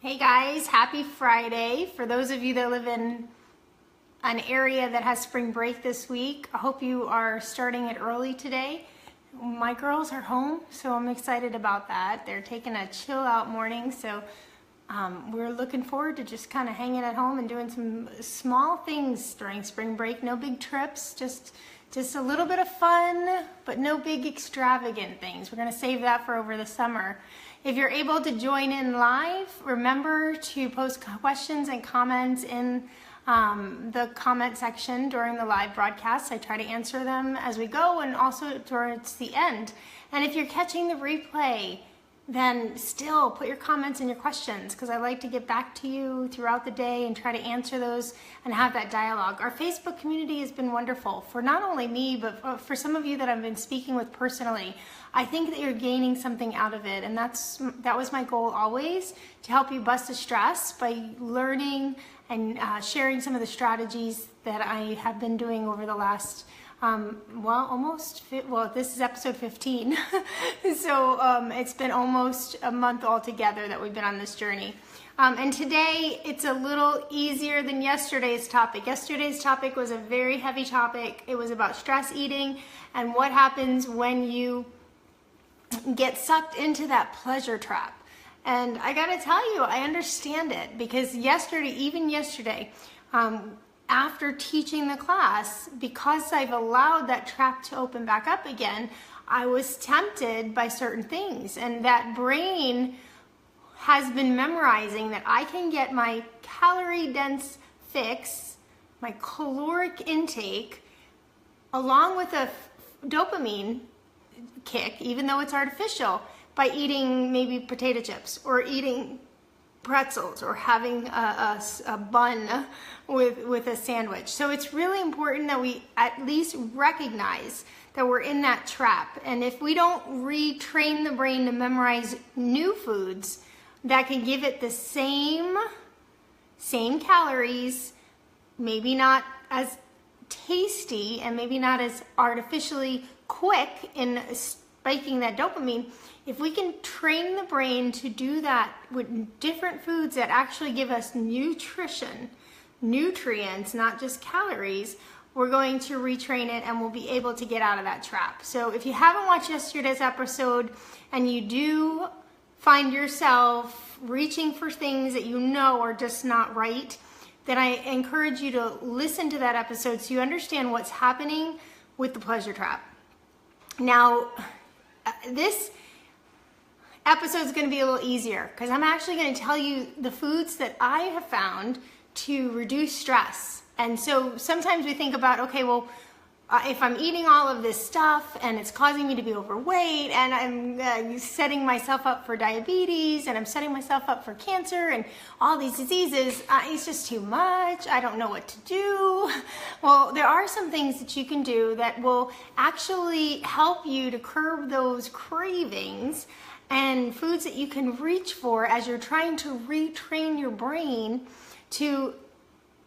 Hey guys, happy Friday. For those of you that live in an area that has spring break this week, I hope you are starting it early today. My girls are home, so I'm excited about that. They're taking a chill out morning, so we're looking forward to just kind of hanging at home and doing some small things during spring break. No big trips, just a little bit of fun, but no big extravagant things. We're gonna save that for over the summer. If you're able to join in live, remember to post questions and comments in the comment section during the live broadcast. I try to answer them as we go and also towards the end. And if you're catching the replay, then still put your comments and your questions, because I like to get back to you throughout the day and try to answer those and have that dialogue. Our Facebook community has been wonderful for not only me, but for some of you that I've been speaking with personally. I think that you're gaining something out of it, and that was my goal always, to help you bust the stress by learning and sharing some of the strategies that I have been doing over the last this is episode 15. So it's been almost a month altogether that we've been on this journey. And today it's a little easier than yesterday's topic. Yesterday's topic was a very heavy topic. It was about stress eating and what happens when you get sucked into that pleasure trap. And I gotta tell you, I understand it, because even yesterday, after teaching the class, because I've allowed that trap to open back up again, I was tempted by certain things, and that brain has been memorizing that I can get my calorie dense fix, my caloric intake, along with a dopamine kick, even though it's artificial, by eating maybe potato chips or eating pretzels or having a bun with a sandwich. So it's really important that we at least recognize that we're in that trap. And if we don't retrain the brain to memorize new foods that can give it the same calories, maybe not as tasty and maybe not as artificially quick in spiking that dopamine, if we can train the brain to do that with different foods that actually give us nutrition, nutrients, not just calories, we're going to retrain it and we'll be able to get out of that trap. So if you haven't watched yesterday's episode and you do find yourself reaching for things that you know are just not right, then I encourage you to listen to that episode so you understand what's happening with the pleasure trap. Now, this episode is going to be a little easier because I'm actually going to tell you the foods that I have found to reduce stress. And so sometimes we think about, okay, well, if I'm eating all of this stuff and it's causing me to be overweight and I'm setting myself up for diabetes and I'm setting myself up for cancer and all these diseases, it's just too much. I don't know what to do. Well, there are some things that you can do that will actually help you to curb those cravings, and foods that you can reach for as you're trying to retrain your brain to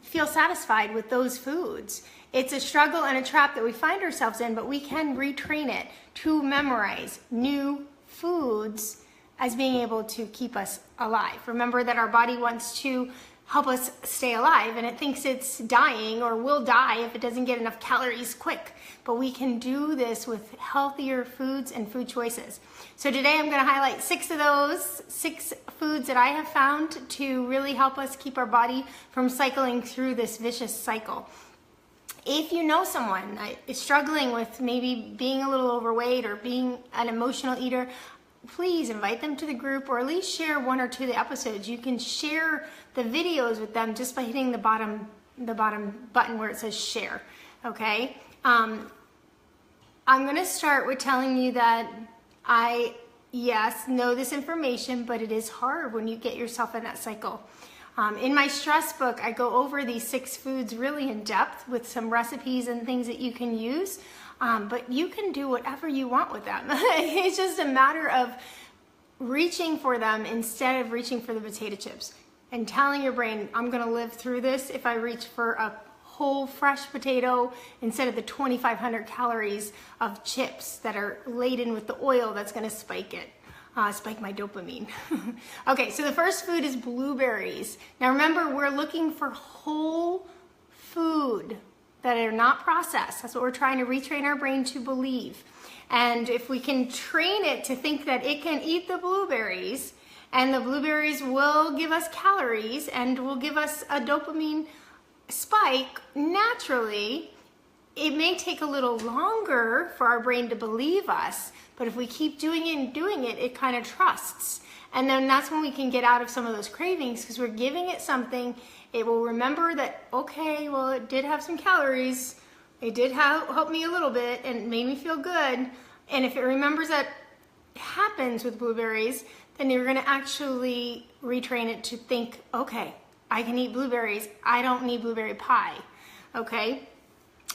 feel satisfied with those foods. It's a struggle and a trap that we find ourselves in, but we can retrain it to memorize new foods as being able to keep us alive. Remember that our body wants to help us stay alive, and it thinks it's dying or will die if it doesn't get enough calories quick. But we can do this with healthier foods and food choices. So today I'm going to highlight 6 of those 6 foods that I have found to really help us keep our body from cycling through this vicious cycle. If you know someone that is struggling with maybe being a little overweight or being an emotional eater, please invite them to the group, or at least share 1 or 2 of the episodes. You can share the videos with them just by hitting the bottom button where it says share. Okay. I'm going to start with telling you that I know this information, but it is hard when you get yourself in that cycle. In my stress book, I go over these 6 foods really in depth with some recipes and things that you can use, but you can do whatever you want with them. It's just a matter of reaching for them instead of reaching for the potato chips and telling your brain, I'm going to live through this if I reach for a whole fresh potato instead of the 2,500 calories of chips that are laden with the oil that's going to spike it. spike my dopamine. Okay, so the first food is blueberries. Now remember, we're looking for whole food that are not processed. That's what we're trying to retrain our brain to believe. And if we can train it to think that it can eat the blueberries, and the blueberries will give us calories and will give us a dopamine spike naturally, it may take a little longer for our brain to believe us, but if we keep doing it and doing it, it kind of trusts. And then that's when we can get out of some of those cravings, because we're giving it something. It will remember that, okay, well, it did have some calories. It did help me a little bit and made me feel good. And if it remembers that happens with blueberries, then you're gonna actually retrain it to think, okay, I can eat blueberries. I don't need blueberry pie, okay?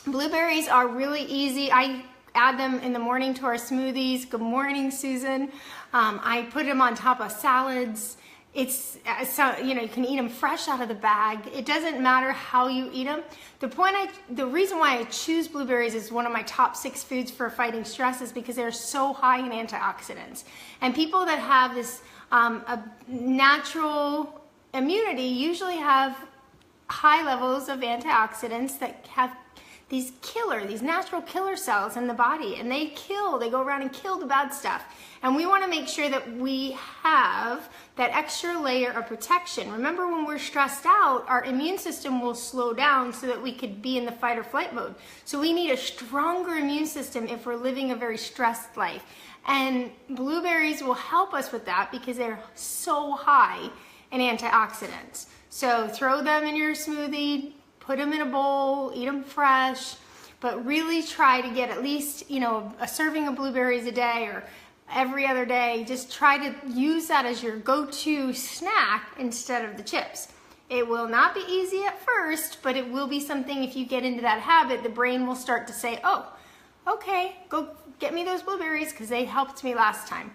Blueberries are really easy. I add them in the morning to our smoothies. Good morning, Susan. I put them on top of salads. It's, so, you know, you can eat them fresh out of the bag. It doesn't matter how you eat them. The reason why I choose blueberries as one of my top 6 foods for fighting stress is because they're so high in antioxidants. And people that have this a natural immunity usually have high levels of antioxidants that have these natural killer cells in the body, and they go around and kill the bad stuff. And we want to make sure that we have that extra layer of protection. Remember, when we're stressed out, our immune system will slow down so that we could be in the fight or flight mode. So we need a stronger immune system if we're living a very stressed life. And blueberries will help us with that because they're so high in antioxidants. So throw them in your smoothie, put them in a bowl, eat them fresh, but really try to get at least, you know, a serving of blueberries a day or every other day. Just try to use that as your go-to snack instead of the chips. It will not be easy at first, but it will be something. If you get into that habit, the brain will start to say, oh, okay, go get me those blueberries because they helped me last time.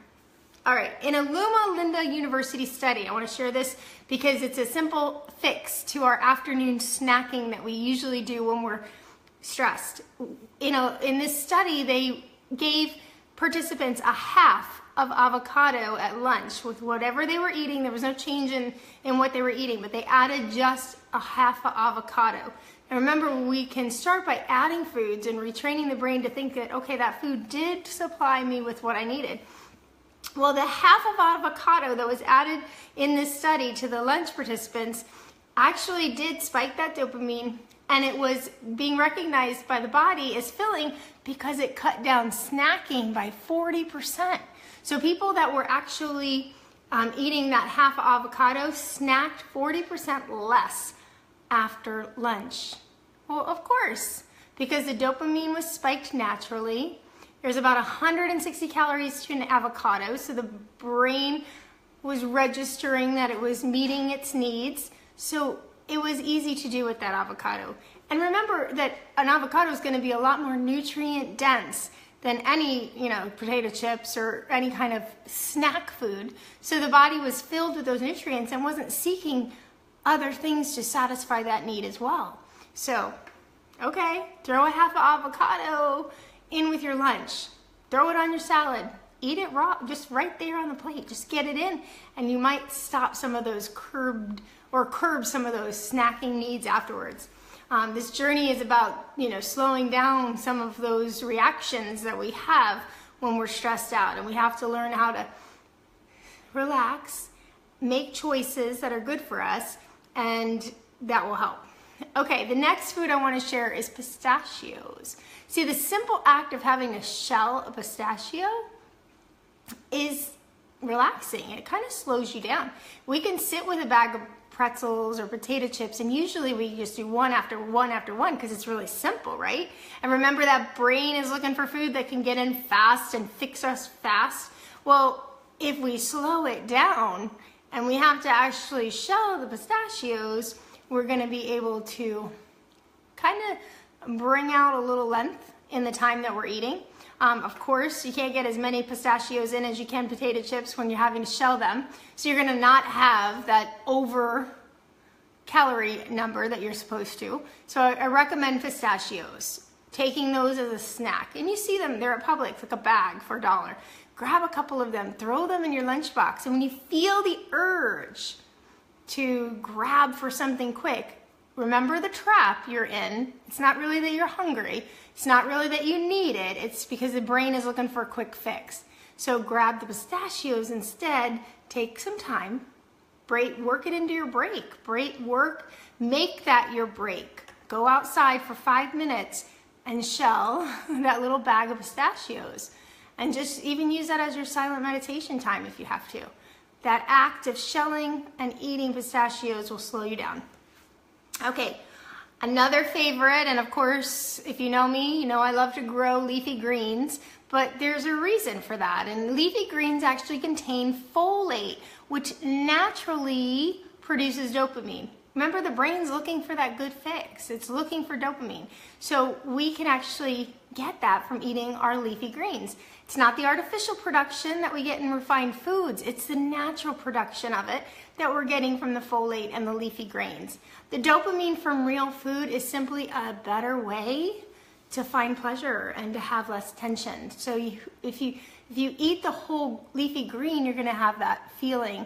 All right, in a Loma Linda University study, I want to share this because it's a simple fix to our afternoon snacking that we usually do when we're stressed. In this study, they gave participants a half of avocado at lunch with whatever they were eating. There was no change in what they were eating, but they added just a half of avocado. And remember, we can start by adding foods and retraining the brain to think that, okay, that food did supply me with what I needed. Well, the half of avocado that was added in this study to the lunch participants actually did spike that dopamine, and it was being recognized by the body as filling because it cut down snacking by 40%. So people that were actually eating that half of avocado snacked 40% less after lunch. Well, of course, because the dopamine was spiked naturally. There's about 160 calories to an avocado, so the brain was registering that it was meeting its needs. So it was easy to do with that avocado. And remember that an avocado is going to be a lot more nutrient dense than any, potato chips or any kind of snack food. So the body was filled with those nutrients and wasn't seeking other things to satisfy that need as well. So, okay, throw a half of avocado in with your lunch. Throw it on your salad. Eat it raw, just right there on the plate. Just get it in, and you might stop some of those curb some of those snacking needs afterwards. This journey is about, slowing down some of those reactions that we have when we're stressed out, and we have to learn how to relax, make choices that are good for us, and that will help. Okay, the next food I want to share is pistachios. See, the simple act of having a shell of pistachio is relaxing. It kind of slows you down. We can sit with a bag of pretzels or potato chips, and usually we just do one after one after one because it's really simple, right? And remember, that brain is looking for food that can get in fast and fix us fast. Well, if we slow it down and we have to actually shell the pistachios, we're going to be able to kind of bring out a little length in the time that we're eating. Of course, you can't get as many pistachios in as you can potato chips when you're having to shell them. So you're going to not have that over calorie number that you're supposed to. So I recommend pistachios, taking those as a snack. And you see them, they're at Publix, like a bag for $1. grab a couple of them, throw them in your lunchbox. And when you feel the urge to grab for something quick, remember the trap you're in. It's not really that you're hungry. It's not really that you need it. It's because the brain is looking for a quick fix. So grab the pistachios instead. Take some time. Work it into your break. Make that your break. Go outside for 5 minutes and shell that little bag of pistachios. And just even use that as your silent meditation time if you have to. That act of shelling and eating pistachios will slow you down. Okay, another favorite, and of course, if you know me, you know I love to grow leafy greens, but there's a reason for that. And leafy greens actually contain folate, which naturally produces dopamine. Remember, the brain's looking for that good fix. It's looking for dopamine. So we can actually get that from eating our leafy greens. It's not the artificial production that we get in refined foods. It's the natural production of it that we're getting from the folate and the leafy greens. The dopamine from real food is simply a better way to find pleasure and to have less tension. So if you eat the whole leafy green, you're gonna have that feeling.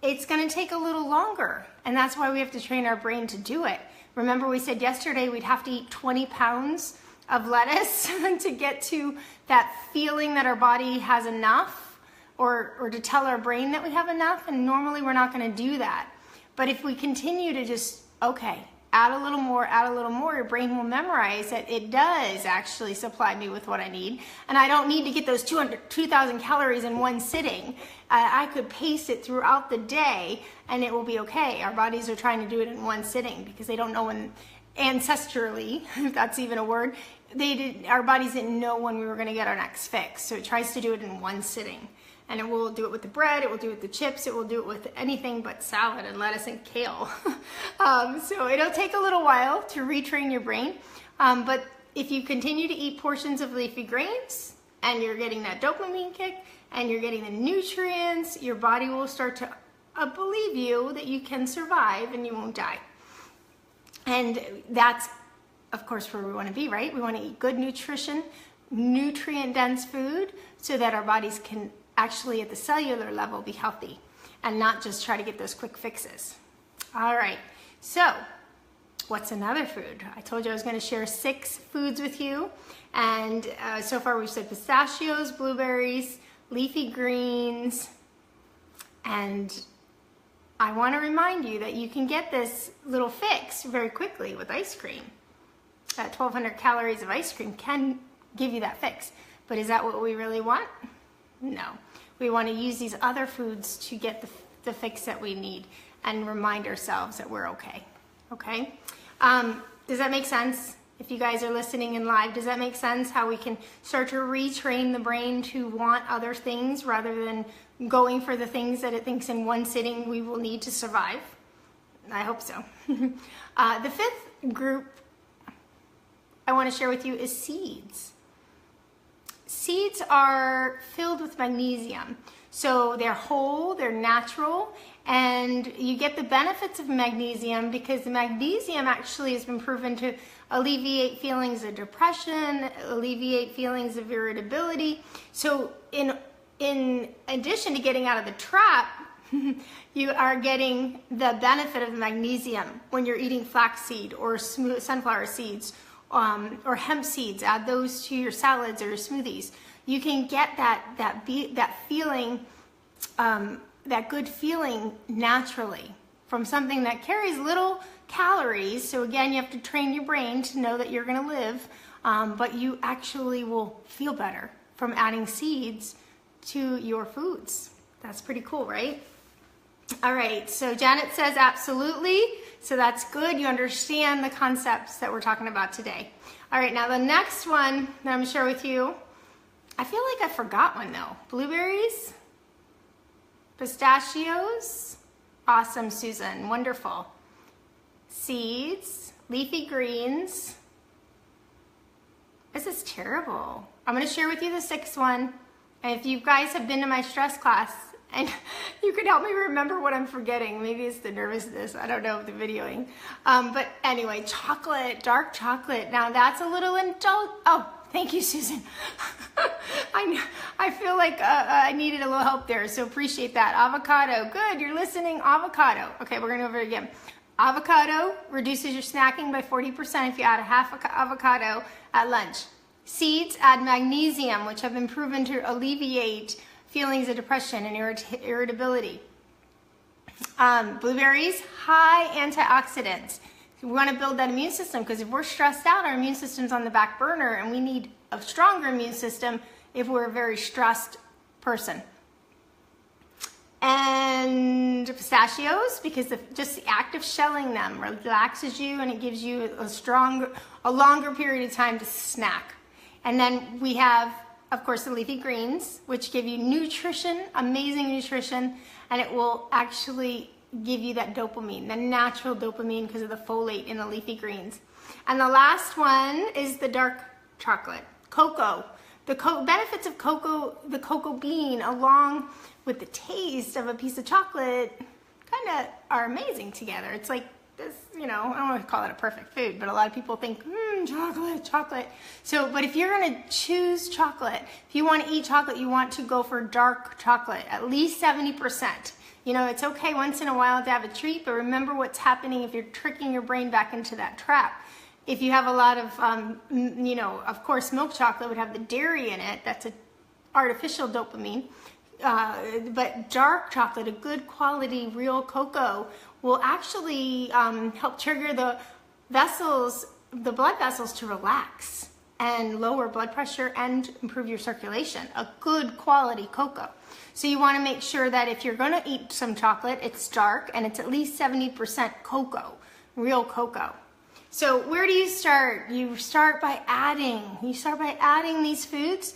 It's gonna take a little longer, and that's why we have to train our brain to do it. Remember, we said yesterday we'd have to eat 20 pounds of lettuce to get to that feeling that our body has enough, or to tell our brain that we have enough, and normally we're not gonna do that. But if we continue to just, okay, add a little more, your brain will memorize that it does actually supply me with what I need, and I don't need to get those 2,000 calories in one sitting. I could pace it throughout the day and it will be okay. Our bodies are trying to do it in one sitting because they don't know when, ancestrally, if that's even a word, our bodies didn't know when we were gonna get our next fix. So it tries to do it in one sitting. And it will do it with the bread, it will do it with the chips, it will do it with anything but salad and lettuce and kale. So it'll take a little while to retrain your brain. But if you continue to eat portions of leafy greens and you're getting that dopamine kick and you're getting the nutrients, your body will start to believe you that you can survive and you won't die. And that's, of course, where we want to be, right? We want to eat good nutrition, nutrient-dense food so that our bodies can actually at the cellular level be healthy and not just try to get those quick fixes. All right, so what's another food? I told you I was going to share 6 foods with you, and so far we've said pistachios, blueberries, leafy greens, and I want to remind you that you can get this little fix very quickly with ice cream. That 1,200 calories of ice cream can give you that fix, but is that what we really want? No, we want to use these other foods to get the fix that we need and remind ourselves that we're okay, okay? Does that make sense? If you guys are listening in live, does that make sense? How we can start to retrain the brain to want other things rather than going for the things that it thinks in one sitting we will need to survive? I hope so. The 5th group I want to share with you is seeds. Seeds are filled with magnesium. So they're whole, they're natural, and you get the benefits of magnesium because the magnesium actually has been proven to alleviate feelings of depression, alleviate feelings of irritability. So in addition to getting out of the trap, you are getting the benefit of magnesium when you're eating flaxseed or sunflower seeds, or hemp seeds. Add those to your salads or your smoothies. You can get that feeling, that good feeling naturally from something that carries little calories. So again, you have to train your brain to know that you're going to live, but you actually will feel better from adding seeds to your foods. That's pretty cool, right? All right, so Janet says absolutely. So that's good. You understand the concepts that we're talking about today. All right, now the next one that I'm going to share with you, I feel like I forgot one though. Blueberries, pistachios, awesome, Susan, wonderful. Seeds, leafy greens. This is terrible. I'm going to share with you the 6th one. And if you guys have been to my stress class, and you can help me remember what I'm forgetting. Maybe it's the nervousness. I don't know, the videoing. But anyway, chocolate, dark chocolate. Now that's a little Thank you, Susan. I feel like I needed a little help there, so appreciate that. Avocado, good, you're listening, avocado. Okay, we're gonna go over it again. Avocado reduces your snacking by 40% if you add a half avocado at lunch. Seeds add magnesium, which have been proven to alleviate feelings of depression and irritability. Blueberries, high antioxidants. We want to build that immune system, because if we're stressed out, our immune system's on the back burner, and we need a stronger immune system if we're a very stressed person. And pistachios, because just the act of shelling them relaxes you, and it gives you a longer period of time to snack. And then we have, of course, the leafy greens, which give you nutrition, amazing nutrition, and it will actually give you that dopamine, the natural dopamine, because of the folate in the leafy greens. And the last one is the dark chocolate, cocoa. The benefits of cocoa, the cocoa bean, along with the taste of a piece of chocolate, kind of are amazing together. It's like this, you know, I don't want to call it a perfect food, but a lot of people think, chocolate. So, but if you're going to choose chocolate, if you want to eat chocolate, you want to go for dark chocolate, at least 70%. You know, it's okay once in a while to have a treat, but remember what's happening if you're tricking your brain back into that trap. If you have a lot of, you know, of course, milk chocolate would have the dairy in it. That's an artificial dopamine. But dark chocolate, a good quality real cocoa, will actually help trigger the vessels, the blood vessels, to relax and lower blood pressure and improve your circulation. A good quality cocoa. So you want to make sure that if you're going to eat some chocolate, it's dark and it's at least 70% cocoa, real cocoa. So where do you start? You start by adding. You start by adding these foods.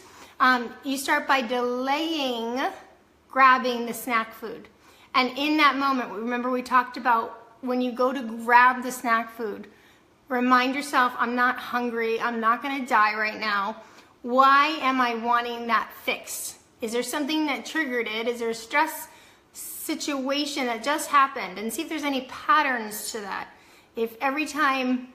You start by delaying grabbing the snack food. And in that moment, remember we talked about when you go to grab the snack food, remind yourself, I'm not hungry. I'm not going to die right now. Why am I wanting that fix? Is there something that triggered it? Is there a stress situation that just happened? And see if there's any patterns to that. If every time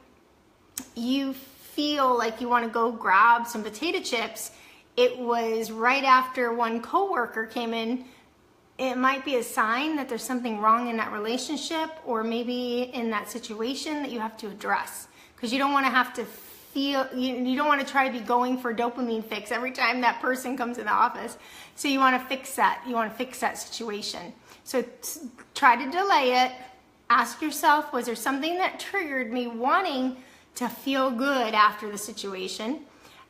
you feel like you want to go grab some potato chips, it was right after one coworker came in, it might be a sign that there's something wrong in that relationship, or maybe in that situation that you have to address. Because you don't want to have to feel, you don't want to try to be going for a dopamine fix every time that person comes in the office. So you want to fix that. You want to fix that situation. So try to delay it. Ask yourself, was there something that triggered me wanting to feel good after the situation?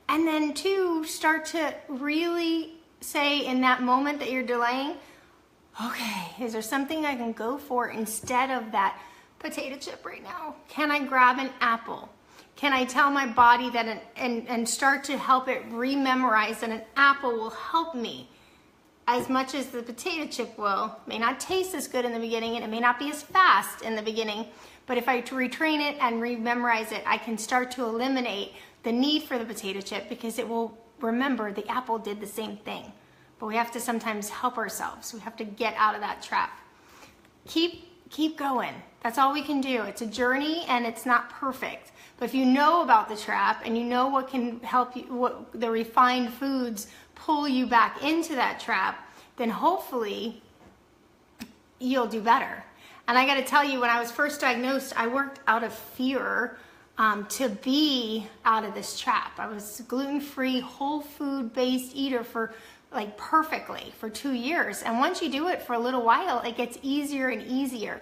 And then 2, start to really say in that moment that you're delaying, okay, is there something I can go for instead of that potato chip right now? Can I grab an apple? Can I tell my body that, and start to help it rememorize that an apple will help me as much as the potato chip will. It may not taste as good in the beginning, and it may not be as fast in the beginning, but if I retrain it and rememorize it, I can start to eliminate the need for the potato chip, because it will remember the apple did the same thing. But we have to sometimes help ourselves. We have to get out of that trap. Keep going. That's all we can do. It's a journey and it's not perfect. But if you know about the trap and you know what can help you, what the refined foods pull you back into that trap, then hopefully you'll do better. And I got to tell you, when I was first diagnosed, I worked out of fear to be out of this trap. I was gluten-free, whole food-based eater for perfectly for 2 years. And once you do it for a little while, it gets easier and easier.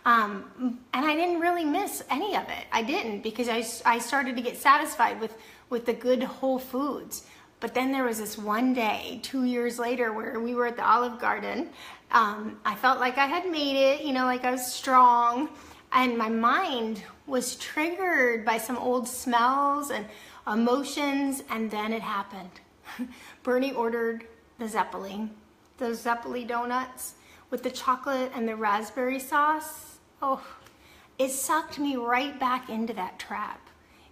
And I didn't really miss any of it. I didn't, because I started to get satisfied with the good whole foods. But then there was this one day, 2 years later, where we were at the Olive Garden. I felt like I had made it, like I was strong. And my mind was triggered by some old smells and emotions. And then it happened. Bernie ordered the Zeppeli, those Zeppeli donuts with the chocolate and the raspberry sauce. Oh, it sucked me right back into that trap.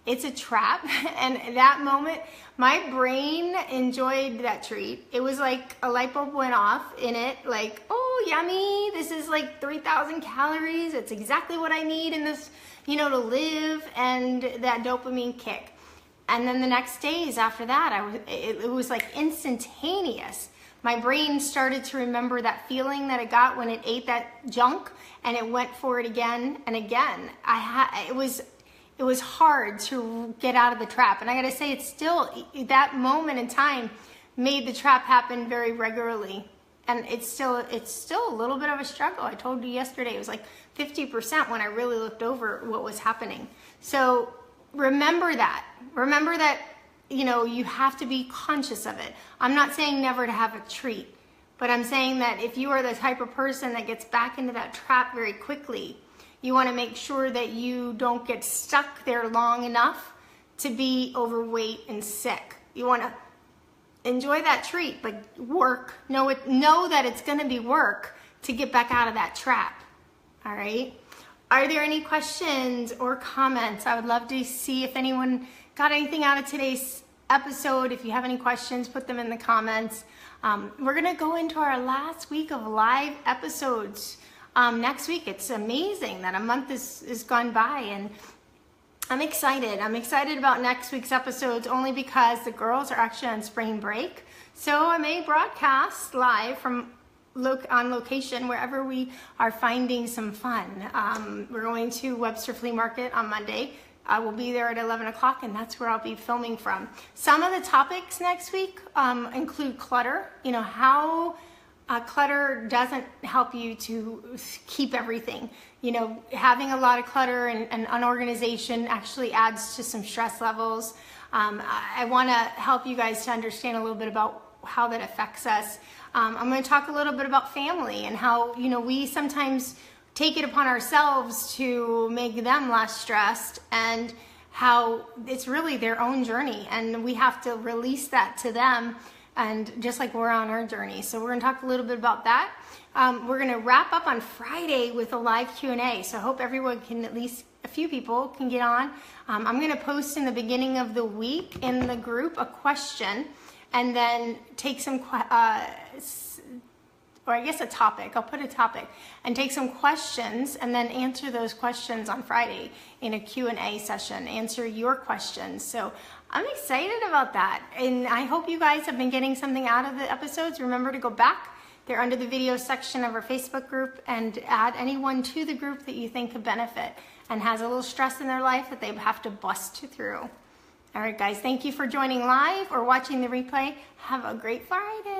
It's a trap, and that moment, my brain enjoyed that treat. It was like a light bulb went off in it, like, oh, yummy, this is like 3,000 calories. It's exactly what I need in this, to live, and that dopamine kick. And then the next days after that, it was like instantaneous. My brain started to remember that feeling that it got when it ate that junk, and it went for it again and again. It was hard to get out of the trap. And I gotta say, it's still, that moment in time made the trap happen very regularly. And it's still a little bit of a struggle. I told you yesterday, it was like 50% when I really looked over what was happening. So remember that. Remember that, you know, you have to be conscious of it. I'm not saying never to have a treat, but I'm saying that if you are the type of person that gets back into that trap very quickly, you want to make sure that you don't get stuck there long enough to be overweight and sick. You want to enjoy that treat, but know that it's going to be work to get back out of that trap. All right. Are there any questions or comments? I would love to see if anyone got anything out of today's episode. If you have any questions, put them in the comments. We're going to go into our last week of live episodes next week. It's amazing that a month is gone by, and I'm excited. I'm excited about next week's episodes only because the girls are actually on spring break. So I may broadcast live from on location wherever we are finding some fun. We're going to Webster Flea Market on Monday. I will be there at 11 o'clock, and that's where I'll be filming from. Some of the topics next week include clutter, you know, how clutter doesn't help you to keep everything. You know, having a lot of clutter and unorganization actually adds to some stress levels. I want to help you guys to understand a little bit about how that affects us. I'm going to talk a little bit about family and how, you know, we sometimes take it upon ourselves to make them less stressed, and how it's really their own journey, and we have to release that to them, and just like we're on our journey. So we're going to talk a little bit about that. We're going to wrap up on Friday with a live Q&A. So I hope everyone can, at least a few people can get on. I'm going to post in the beginning of the week in the group a question, and then take some, or I guess a topic. I'll put a topic and take some questions, and then answer those questions on Friday in a Q&A session, answer your questions. So I'm excited about that, and I hope you guys have been getting something out of the episodes. Remember to go back. They're under the video section of our Facebook group, and add anyone to the group that you think could benefit and has a little stress in their life that they have to bust through. All right, guys, thank you for joining live or watching the replay. Have a great Friday.